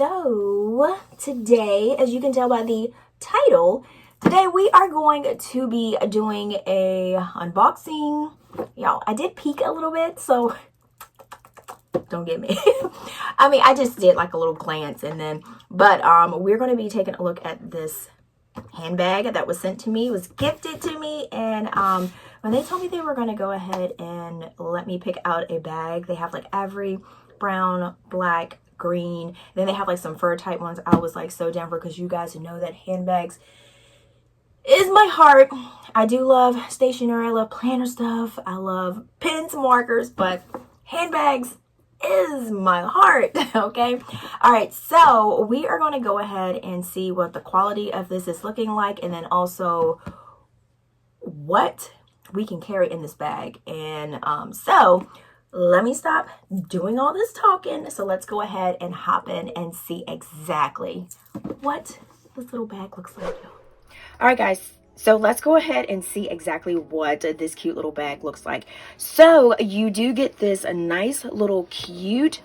So today, as you can tell by the title, today we are going to be doing a unboxing. Y'all, I did peek a little bit, so don't get me. I mean, I just did like a little glance and then, but we're going to be taking a look at this handbag that was sent to me. It was gifted to me, and when they told me they were going to go ahead and let me pick out a bag, they have like ivory, brown, black, green, then they have like some fur type ones. I was like so down for, because you guys know that handbags is my heart. I do love stationery, I love planner stuff, I love pens, markers, but handbags is my heart. Okay, all right, so we are going to go ahead and see what the quality of this is looking like, and then also what we can carry in this bag. And so let me stop doing all this talking. So let's go ahead and hop in and see exactly what this little bag looks like. All right, guys. So let's go ahead and see exactly what this cute little bag looks like. So you do get this a nice little cute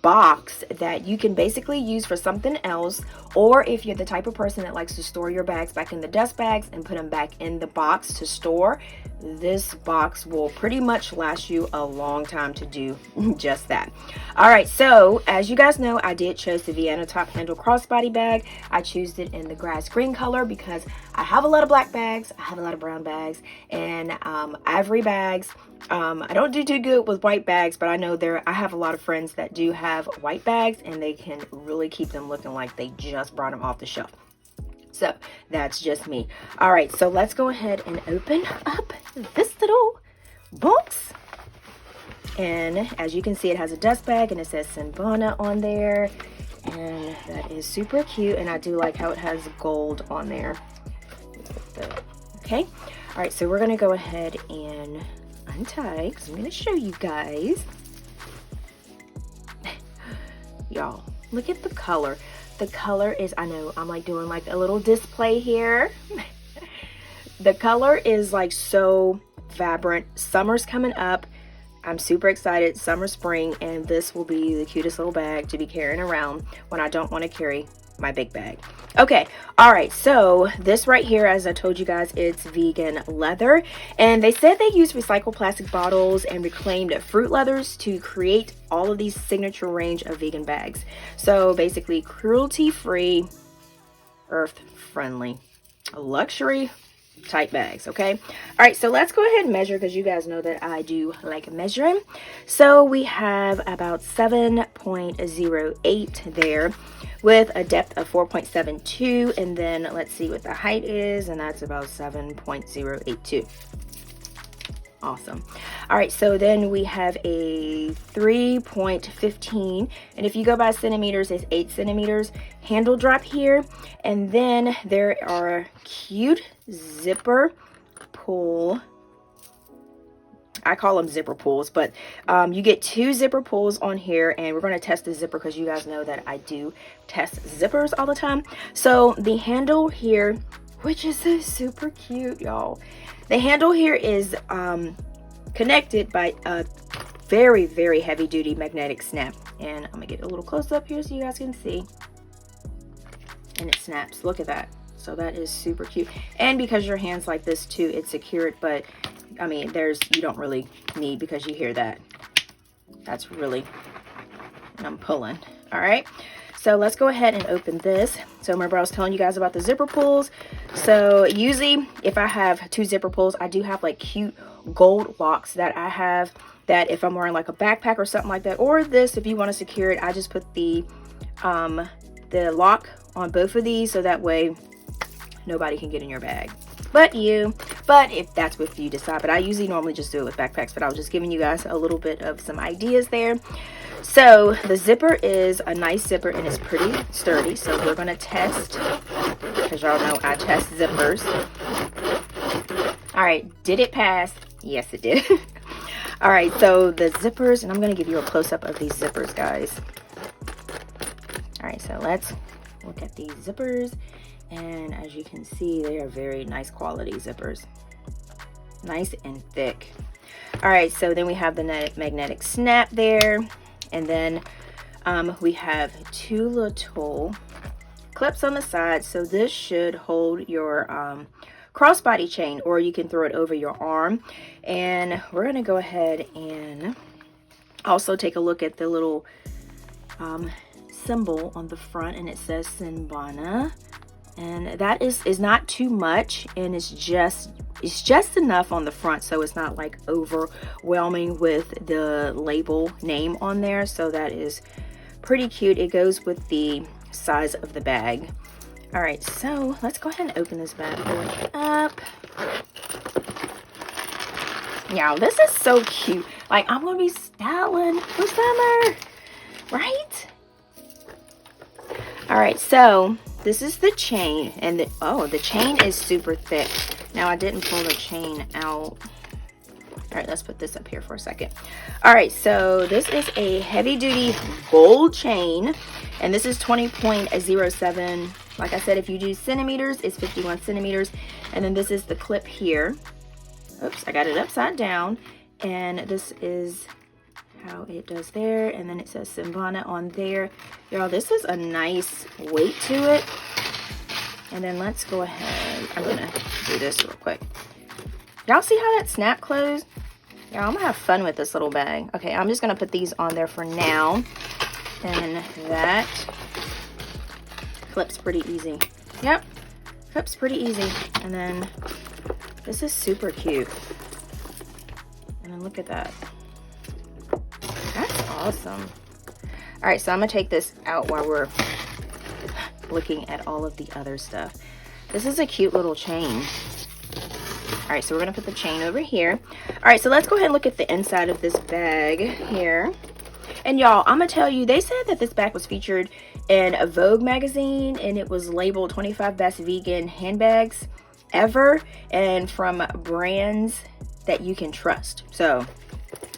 box that you can basically use for something else, or if you're the type of person that likes to store your bags back in the dust bags and put them back in the box to store, this box will pretty much last you a long time to do just that. All right, so as you guys know, I did choose the Vienna top handle crossbody bag. I chose it in the grass green color because I have a lot of black bags, I have a lot of brown bags, and ivory bags. I don't do too good with white bags, but I know I have a lot of friends that do have white bags, and they can really keep them looking like they just brought them off the shelf. So that's just me. All right, so let's go ahead and open up this little box. And as you can see, it has a dust bag and it says Sinbono on there, and that is super cute. And I do like how it has gold on there. Okay, all right, so we're gonna go ahead and untie, because I'm going to show you guys. Y'all, look at the color. The color is, I know I'm like doing like a little display here. The color is like so vibrant. Summer's coming up. I'm super excited. Summer, spring, and this will be the cutest little bag to be carrying around when I don't want to carry my big bag. Okay, all right, so this right here, as I told you guys, it's vegan leather, and they said they use recycled plastic bottles and reclaimed fruit leathers to create all of these signature range of vegan bags. So basically cruelty-free, earth-friendly, luxury type bags. Okay, all right, so let's go ahead and measure, because you guys know that I do like measuring. So we have about 7.08 there, with a depth of 4.72, and then let's see what the height is, and that's about 7.082. Awesome. All right, so then we have a 3.15, and if you go by centimeters, it's 8 centimeters handle drop here. And then there are cute zipper pull, I call them zipper pulls, but you get 2 zipper pulls on here, and we're going to test the zipper because you guys know that I do test zippers all the time. So the handle here, which is so super cute, y'all, the handle here is connected by a very, very heavy duty magnetic snap, and I'm gonna get a little close up here so you guys can see, and it snaps. Look at that. So that is super cute, and because your hand's like this too, it's secured, but I mean, you don't really need, because you hear that. That's really, and I'm pulling. All right, so let's go ahead and open this. So remember I was telling you guys about the zipper pulls. So usually if I have 2 zipper pulls, I do have like cute gold locks that I have, that if I'm wearing like a backpack or something like that, or this, if you want to secure it, I just put the lock on both of these, so that way nobody can get in your bag but you. But if that's what you decide, but I usually normally just do it with backpacks, but I was just giving you guys a little bit of some ideas there. So the zipper is a nice zipper, and it's pretty sturdy, so we're going to test, because y'all know I test zippers. All right, did it pass? Yes, it did. All right, so the zippers, and I'm going to give you a close-up of these zippers, guys. All right, so let's look at these zippers. And as you can see, they are very nice quality zippers, nice and thick. All right, so then we have the magnetic snap there, and then We have 2 little clips on the side, so this should hold your crossbody chain, or you can throw it over your arm. And we're going to go ahead and also take a look at the little symbol on the front, and it says Sinbono, and that is not too much, and it's just enough on the front, so it's not like overwhelming with the label name on there. So that is pretty cute. It goes with the size of the bag. All right, so let's go ahead and open this bad boy up. Yeah, this is so cute. Like, I'm gonna be styling for summer, right? All right, so this is the chain, and the chain is super thick. Now, I didn't pull the chain out. All right, let's put this up here for a second. All right, so this is a heavy duty gold chain, and this is 20.07. Like I said, if you do centimeters, it's 51 centimeters. And then this is the clip here. Oops, I got it upside down. And this is how it does there. And then it says Sinbono on there. Y'all, this is a nice weight to it. And then let's go ahead. I'm gonna do this real quick. Y'all see how that snap closed? Y'all, I'm gonna have fun with this little bag. Okay, I'm just gonna put these on there for now. And that clips pretty easy. Yep, clips pretty easy. And then this is super cute. And then look at that. That's awesome. All right, so I'm gonna take this out while we're looking at all of the other stuff. This is a cute little chain. All right, so we're gonna put the chain over here. All right, so let's go ahead and look at the inside of this bag here. And y'all, I'm gonna tell you, they said that this bag was featured in a Vogue magazine, and it was labeled 25 best vegan handbags ever, and from brands that you can trust. So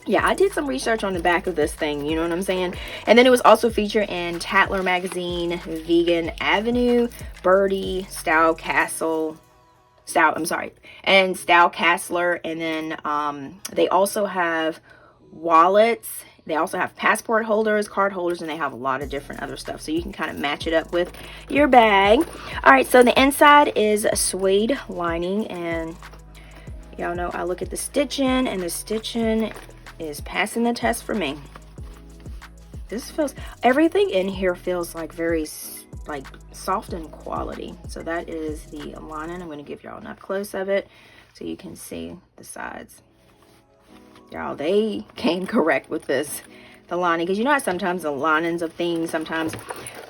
yeah, I did some research on the back of this thing, you know what I'm saying? And then it was also featured in Tatler magazine, Vegan Avenue, Birdie, Style Castler, and then they also have wallets. They also have passport holders, card holders, and they have a lot of different other stuff. So you can kind of match it up with your bag. All right, so the inside is a suede lining, and y'all know I look at the stitching, and the stitching is passing the test for me. This feels, everything in here feels like very like soft and quality. So that is the lining. I'm going to give y'all an up close of it so you can see the sides. Y'all, they came correct with this, the lining, because you know how sometimes the linings of things, sometimes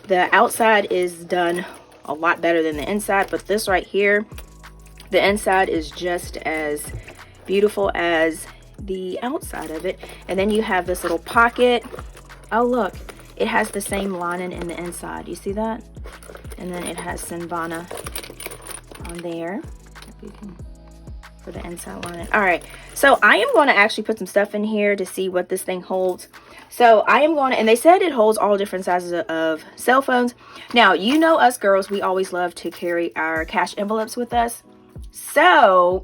the outside is done a lot better than the inside, but this right here, the inside is just as beautiful as the outside of it. And then you have this little pocket. Oh look, it has the same lining in the inside. You see that? And then it has Sinbono on there. If you can, for the inside lining. All right, so I am going to actually put some stuff in here to see what this thing holds. So I am going to, and they said it holds all different sizes of cell phones. Now, you know us girls, we always love to carry our cash envelopes with us. So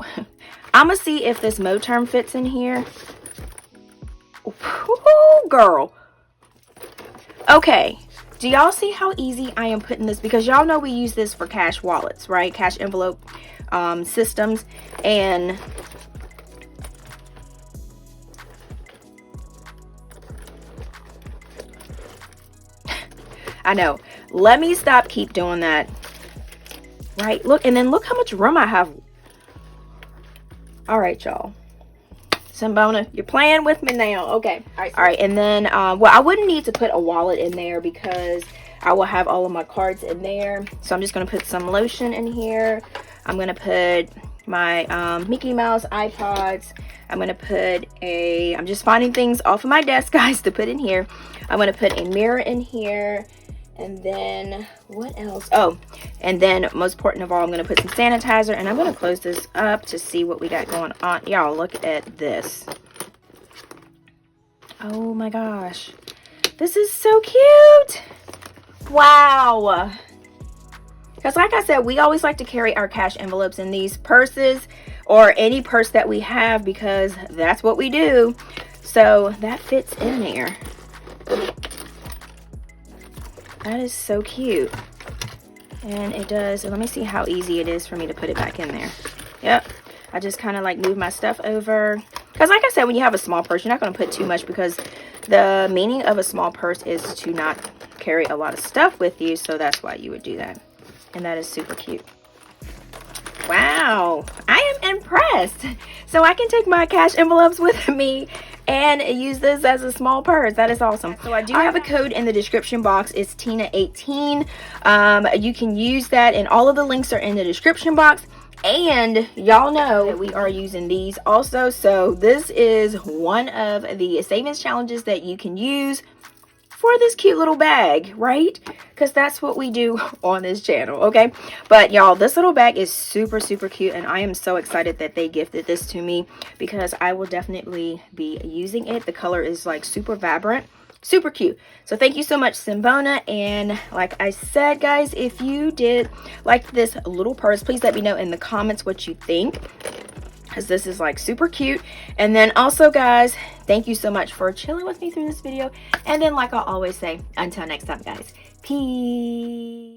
I'm gonna see if this Moterm fits in here. Ooh, girl. Okay, do y'all see how easy I am putting this? Because y'all know we use this for cash wallets, right? Cash envelope systems. And I know, let me stop keep doing that. Right, look, and then look how much room I have. All right, y'all. Sinbono, you're playing with me now. Okay. All right. And then, well, I wouldn't need to put a wallet in there because I will have all of my cards in there. So I'm just going to put some lotion in here. I'm going to put my Mickey Mouse iPods. I'm going to put I'm just finding things off of my desk, guys, to put in here. I'm going to put a mirror in here. And then what else? Oh, and then most important of all, I'm going to put some sanitizer, and I'm going to close this up to see what we got going on. Y'all, look at this. Oh my gosh. This is so cute. Wow. Because like I said, we always like to carry our cash envelopes in these purses or any purse that we have because that's what we do. So that fits in there. That is so cute. And it does, let me see how easy it is for me to put it back in there. Yep. I just kind of like move my stuff over. Because like I said, when you have a small purse, you're not going to put too much, because the meaning of a small purse is to not carry a lot of stuff with you. So that's why you would do that. And that is super cute. Wow, I am impressed. So I can take my cash envelopes with me and use this as a small purse. That is awesome. So I do have a code in the description box. It's Tina18. You can use that, and all of the links are in the description box. And y'all know that we are using these also. So this is one of the savings challenges that you can use for this cute little bag, right? Because that's what we do on this channel, okay? But y'all, this little bag is super, super cute, and I am so excited that they gifted this to me, because I will definitely be using it. The color is like super vibrant, super cute. So thank you so much, Sinbono. And like I said, guys, if you did like this little purse, please let me know in the comments what you think, because this is like super cute. And then also, guys, thank you so much for chilling with me through this video. And then, like I always say, until next time, guys, peace.